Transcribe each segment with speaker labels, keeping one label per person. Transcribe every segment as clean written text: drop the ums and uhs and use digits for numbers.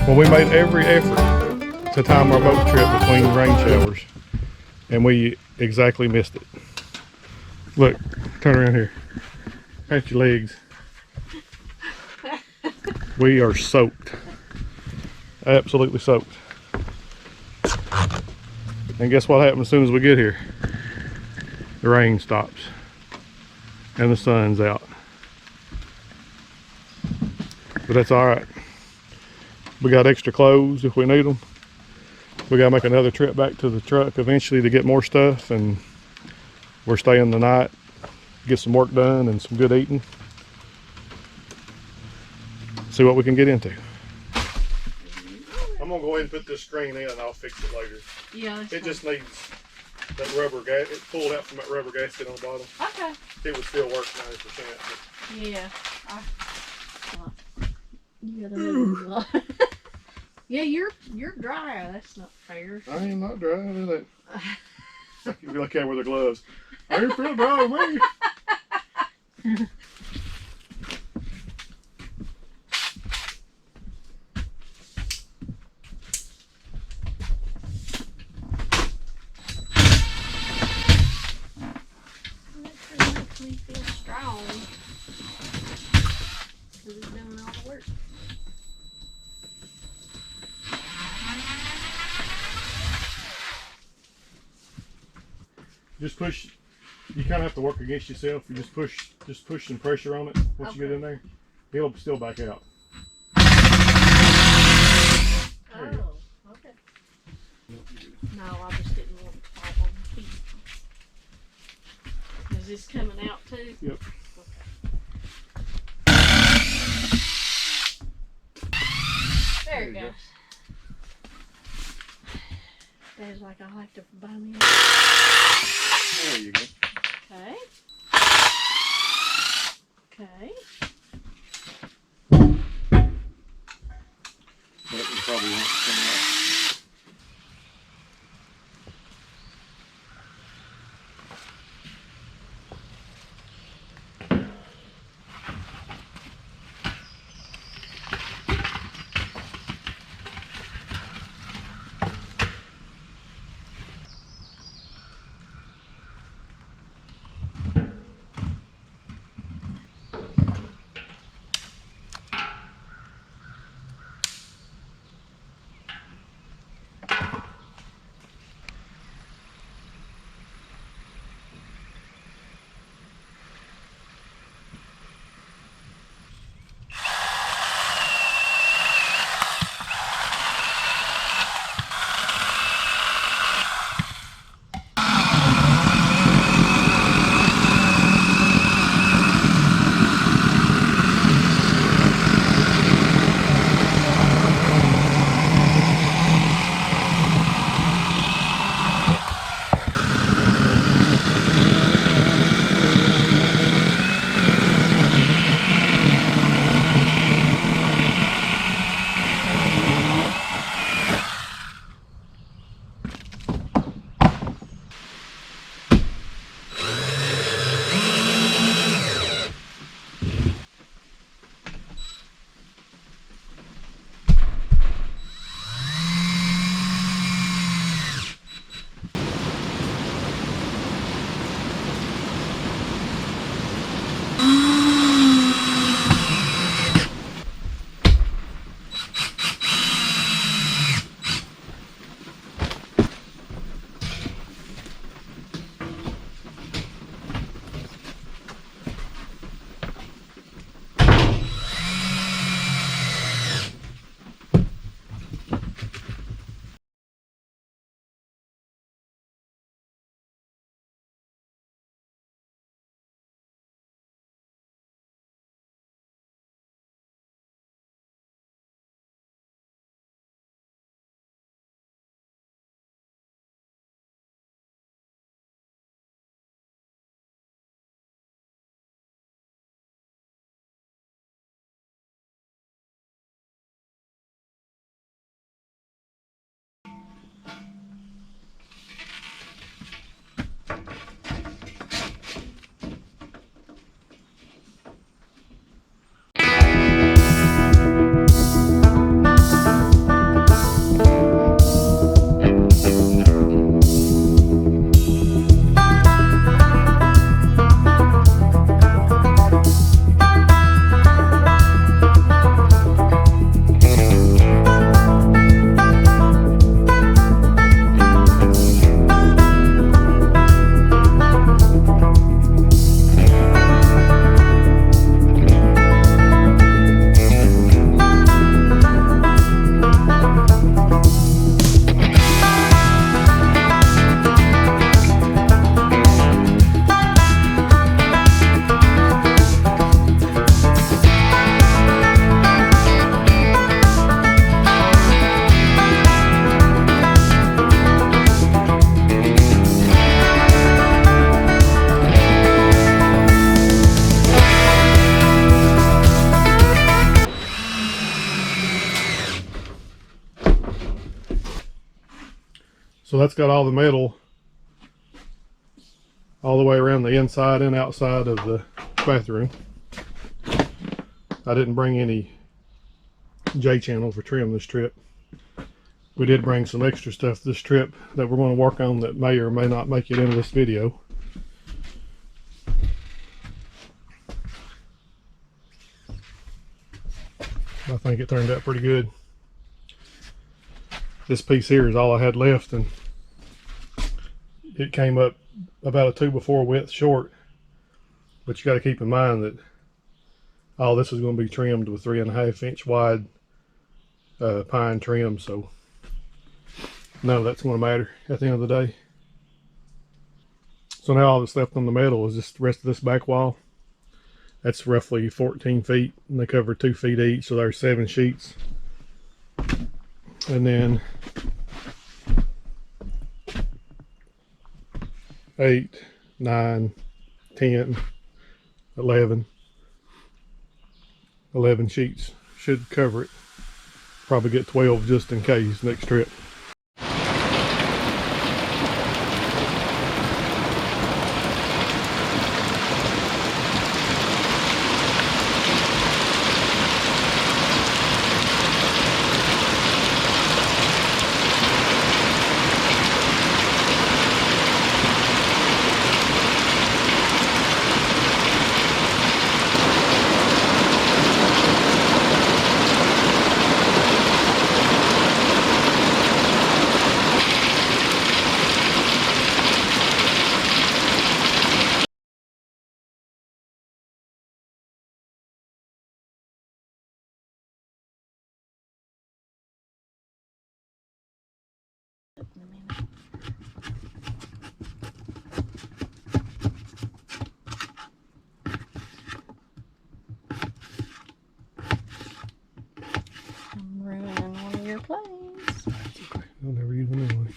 Speaker 1: Well, we made every effort to time our boat trip between rain showers, and we exactly missed it. Look, turn around here. Pat your legs. We are soaked. Absolutely soaked. And guess what happens as soon as we get here? The rain stops and the sun's out. But that's all right. We got extra clothes if we need them. We gotta make another trip back to the truck eventually to get more stuff, and we're staying the night, get some work done and some good eating. See what we can get into. I'm gonna go ahead and put this screen in and I'll fix it later.
Speaker 2: Yeah,
Speaker 1: it just needs that rubber gasket. It pulled out from that rubber gasket on the bottom.
Speaker 2: Okay.
Speaker 1: It would still work 90%.
Speaker 2: Yeah. You gotta move a lot. Yeah, you're dry. That's not fair.
Speaker 1: I am not dry, is it? You look at with the gloves. I didn't feel dry with me.
Speaker 2: Me feel strong because it's doing all the work.
Speaker 1: Just push. You kind of have to work against yourself. You just push some pressure on it once you get in there. He'll still back out.
Speaker 2: Oh, okay. No, I just didn't want to fall on the feet. Is this coming out too?
Speaker 1: Yep.
Speaker 2: There it goes. Dad's like, I'll have to buy me.
Speaker 1: There you go.
Speaker 2: Okay. Okay.
Speaker 1: That one probably won't come out. So that's got all the metal all the way around the inside and outside of the bathroom. I didn't bring any J-channel for trim this trip. We did bring some extra stuff this trip that we're going to work on that may or may not make it into this video. I think it turned out pretty good. This piece here is all I had left, and it came up about a 2x4 width short. But you got to keep in mind that all this is going to be trimmed with 3.5 inch wide pine trim, so none of that's going to matter at the end of the day. So now all that's left on the metal is just the rest of this back wall. That's roughly 14 feet, and they cover 2 feet each, so there's 7 sheets. And then 8, 9, 10, 11 sheets should cover it. Probably get 12 just in case next trip.
Speaker 2: I'm ruining one of your plays.
Speaker 1: Okay, I'll never use them anyway.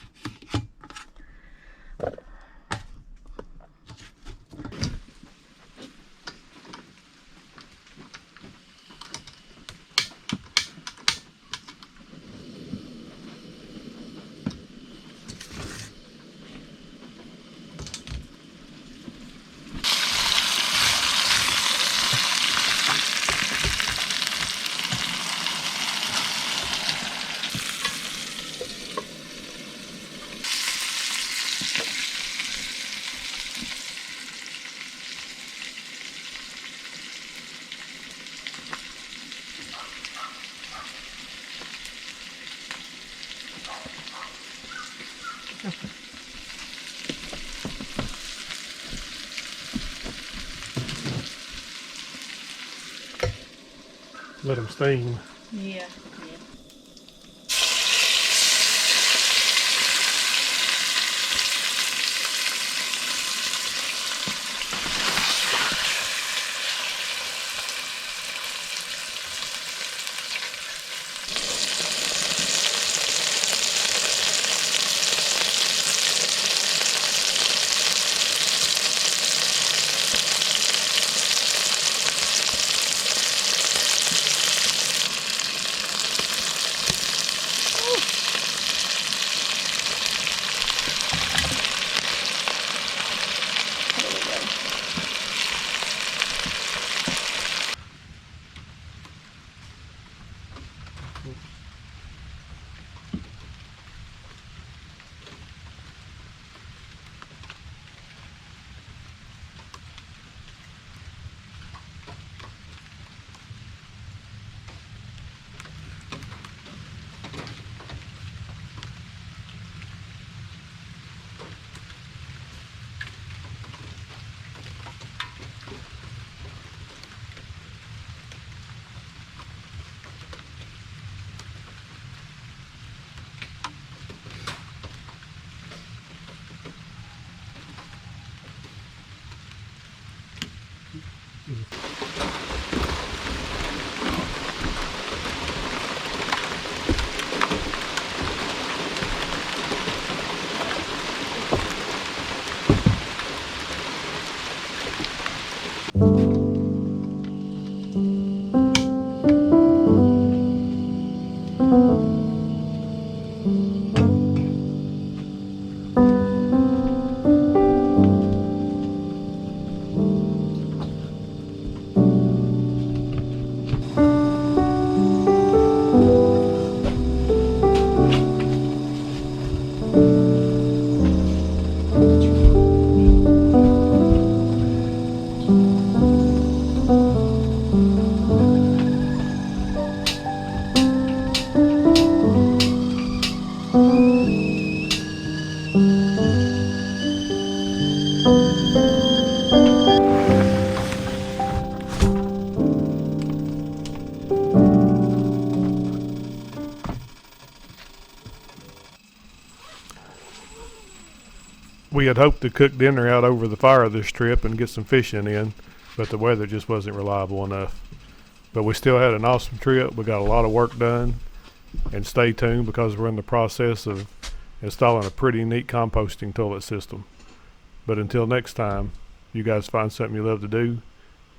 Speaker 1: Let them steam.
Speaker 2: Yeah.
Speaker 1: we had hoped to cook dinner out over the fire this trip and get some fishing in, but the weather just wasn't reliable enough. But we still had an awesome trip. We got a lot of work done, and stay tuned because we're in the process of installing a pretty neat composting toilet system. But until next time, you guys find something you love to do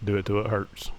Speaker 1: it till it hurts.